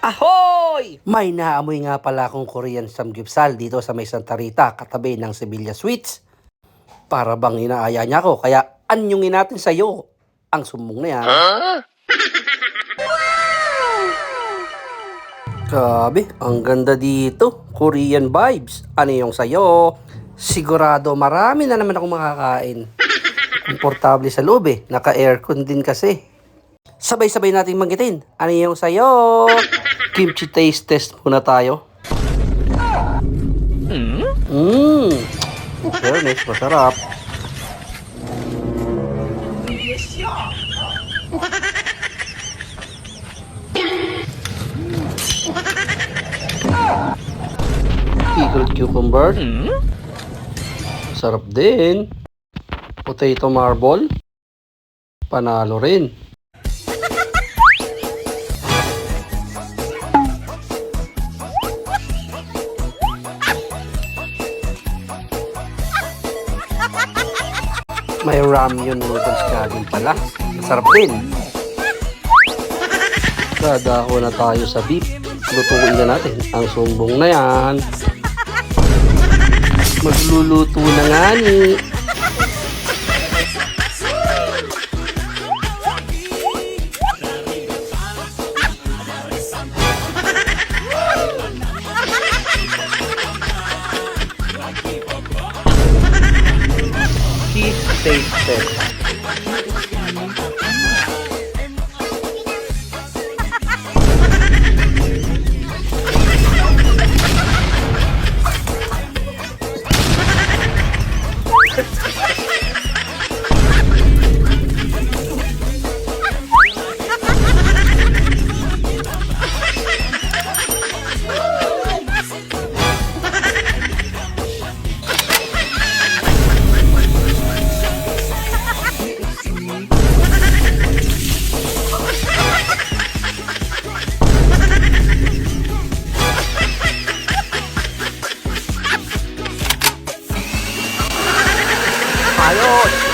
Ahoy! May naamoy nga pala akong Korean samgyeopsal dito sa may Santa Rita, katabi ng Sevilla Sweets. Para bang inaaya niya ako, kaya anyungin natin sa'yo ang sumbong na yan. Grabe, ang ganda dito. Korean vibes. Ano yung sayo? Sigurado marami na naman akong makakain. Komportable sa loob eh. Naka-aircon din kasi. Sabay-sabay nating magitin. Ano yung sayo? Kimchi taste test muna tayo. Fairness, masarap. Pickled cucumber. Sarap din. Potato marble. Panalo rin. May ramyun noodles ka din pala. Masarap din. Dadako na tayo sa beef. Lutuin na natin ang sumbong na yan. Magluluto na nga ni. Cheese taste test. Ayos!